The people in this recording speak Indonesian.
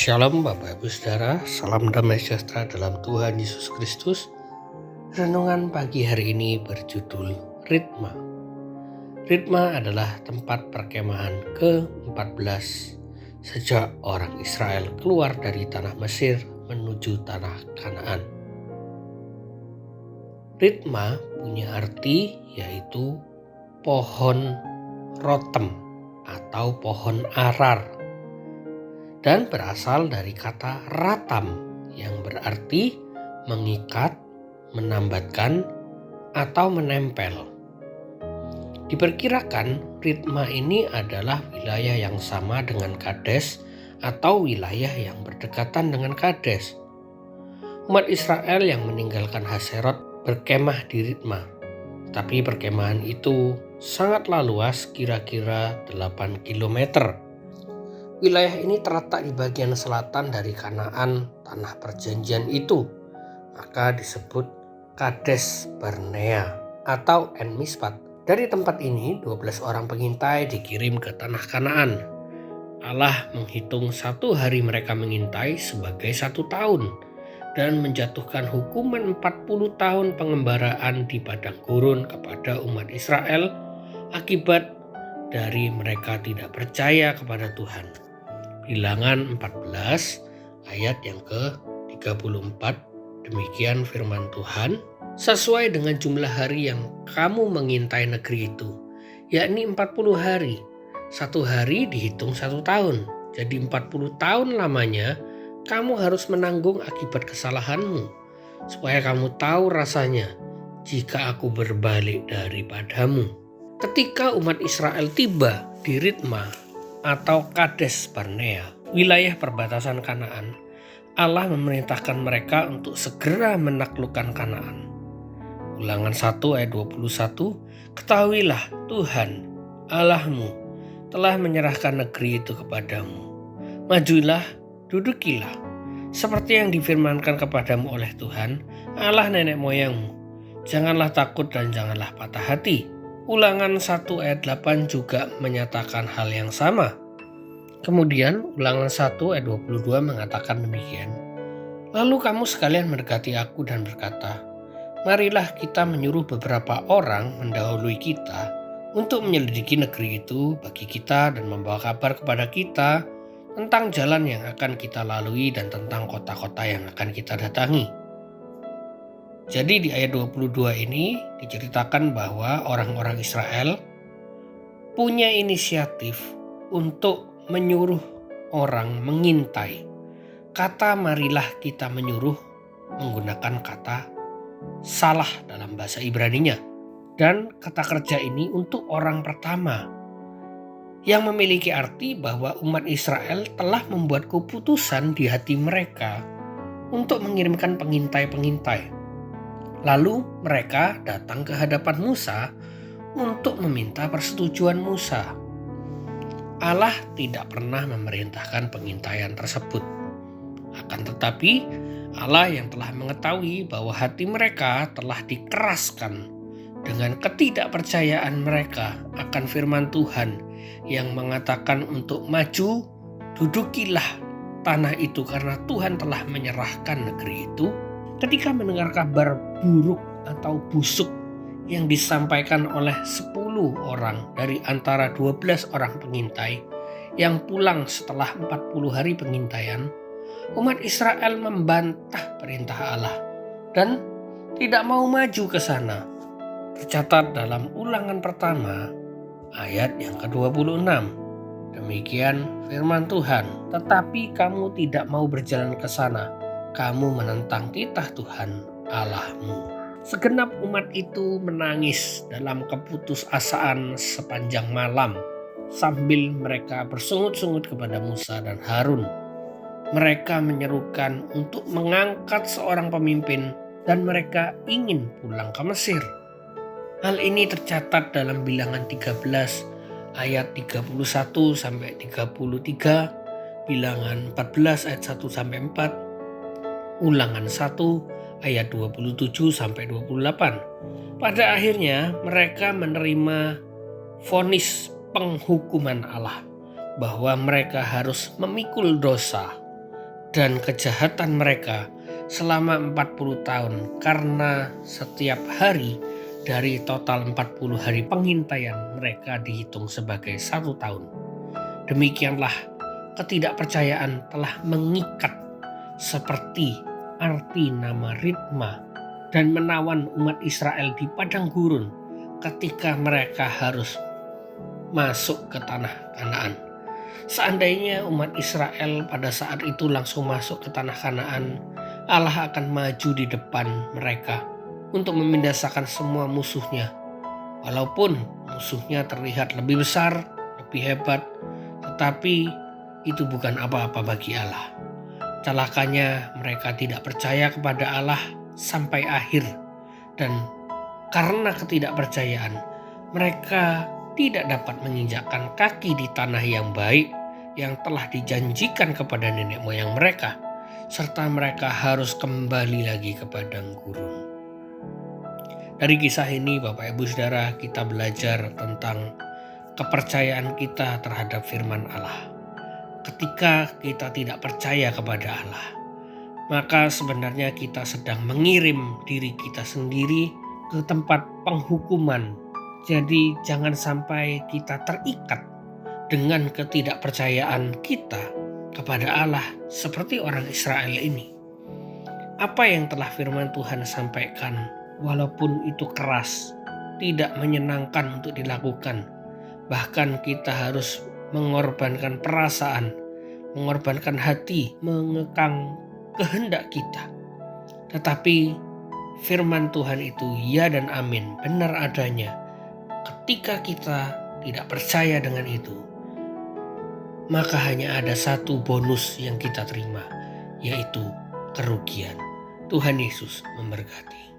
Shalom Bapak Ibu Saudara, salam damai sejahtera dalam Tuhan Yesus Kristus. Renungan pagi hari ini berjudul Ritma. Ritma adalah tempat perkemahan ke-14 sejak orang Israel keluar dari tanah Mesir menuju tanah Kanaan. Ritma punya arti yaitu pohon rotem atau pohon arar, dan berasal dari kata ratam yang berarti mengikat, menambatkan, atau menempel. Diperkirakan Ritma ini adalah wilayah yang sama dengan Kades atau wilayah yang berdekatan dengan Kades. Umat Israel yang meninggalkan Haserot berkemah di Ritma, tapi perkemahan itu sangatlah luas, kira-kira 8 kilometer. Wilayah ini terletak di bagian selatan dari Kanaan, tanah perjanjian itu, maka disebut Kades Barnea atau En Mispat. Dari tempat ini 12 orang pengintai dikirim ke tanah Kanaan. Allah menghitung 1 hari mereka mengintai sebagai 1 tahun dan menjatuhkan hukuman 40 tahun pengembaraan di padang gurun kepada umat Israel akibat dari mereka tidak percaya kepada Tuhan. Bilangan 14 ayat yang ke-34, demikian firman Tuhan, sesuai dengan jumlah hari yang kamu mengintai negeri itu, yakni 40 hari. 1 hari dihitung 1 tahun, jadi 40 tahun lamanya kamu harus menanggung akibat kesalahanmu, supaya kamu tahu rasanya jika aku berbalik daripadamu. Ketika umat Israel tiba di Ritma atau Kades Barnea, wilayah perbatasan Kanaan, Allah memerintahkan mereka untuk segera menaklukkan Kanaan. Ulangan 1 ayat 21, ketahuilah Tuhan Allahmu telah menyerahkan negeri itu kepadamu. Majulah, dudukilah, seperti yang difirmankan kepadamu oleh Tuhan, Allah nenek moyangmu. Janganlah takut dan janganlah patah hati. Ulangan 1 ayat 8 juga menyatakan hal yang sama. Kemudian ulangan 1 ayat 22 mengatakan demikian. Lalu kamu sekalian mendekati aku dan berkata, marilah kita menyuruh beberapa orang mendahului kita untuk menyelidiki negeri itu bagi kita dan membawa kabar kepada kita tentang jalan yang akan kita lalui dan tentang kota-kota yang akan kita datangi. Jadi di ayat 22 ini diceritakan bahwa orang-orang Israel punya inisiatif untuk menyuruh orang mengintai. Kata marilah kita menyuruh menggunakan kata salah dalam bahasa Ibraninya. Dan kata kerja ini untuk orang pertama, yang memiliki arti bahwa umat Israel telah membuat keputusan di hati mereka untuk mengirimkan pengintai-pengintai. Lalu mereka datang ke hadapan Musa untuk meminta persetujuan Musa. Allah tidak pernah memerintahkan pengintaian tersebut. Akan tetapi Allah yang telah mengetahui bahwa hati mereka telah dikeraskan dengan ketidakpercayaan mereka akan firman Tuhan yang mengatakan untuk maju, dudukilah tanah itu karena Tuhan telah menyerahkan negeri itu. Ketika mendengar kabar buruk atau busuk yang disampaikan oleh 10 orang dari antara 12 orang pengintai yang pulang setelah 40 hari pengintaian, umat Israel membantah perintah Allah dan tidak mau maju ke sana. Tercatat dalam ulangan pertama ayat yang ke-26. Demikian firman Tuhan, tetapi kamu tidak mau berjalan ke sana. Kamu menentang titah Tuhan Allahmu. Segenap umat itu menangis dalam keputusasaan sepanjang malam sambil mereka bersungut-sungut kepada Musa dan Harun. Mereka menyerukan untuk mengangkat seorang pemimpin dan mereka ingin pulang ke Mesir. Hal ini tercatat dalam Bilangan 13 ayat 31 sampai 33, Bilangan 14 ayat 1 sampai 4. Ulangan 1 ayat 27 sampai 28. Pada akhirnya mereka menerima vonis penghukuman Allah bahwa mereka harus memikul dosa dan kejahatan mereka selama 40 tahun, karena setiap hari dari total 40 hari pengintaian mereka dihitung sebagai 1 tahun. Demikianlah ketidakpercayaan telah mengikat seperti arti nama Ritma dan menawan umat Israel di padang gurun ketika mereka harus masuk ke tanah Kanaan. Seandainya umat Israel pada saat itu langsung masuk ke tanah Kanaan, Allah akan maju di depan mereka untuk membinasakan semua musuhnya. Walaupun musuhnya terlihat lebih besar, lebih hebat, tetapi itu bukan apa-apa bagi Allah. Celakanya mereka tidak percaya kepada Allah sampai akhir, dan karena ketidakpercayaan mereka tidak dapat menginjakkan kaki di tanah yang baik yang telah dijanjikan kepada nenek moyang mereka, serta mereka harus kembali lagi ke padang gurun. Dari kisah ini, Bapak Ibu Saudara, kita belajar tentang kepercayaan kita terhadap firman Allah. Ketika kita tidak percaya kepada Allah, maka sebenarnya kita sedang mengirim diri kita sendiri ke tempat penghukuman. Jadi jangan sampai kita terikat dengan ketidakpercayaan kita kepada Allah seperti orang Israel ini. Apa yang telah firman Tuhan sampaikan, walaupun itu keras, tidak menyenangkan untuk dilakukan, bahkan kita harus mengorbankan perasaan, mengorbankan hati, mengekang kehendak kita. Tetapi firman Tuhan itu ya dan amin, benar adanya. Ketika kita tidak percaya dengan itu, maka hanya ada satu bonus yang kita terima, yaitu kerugian. Tuhan Yesus memberkati.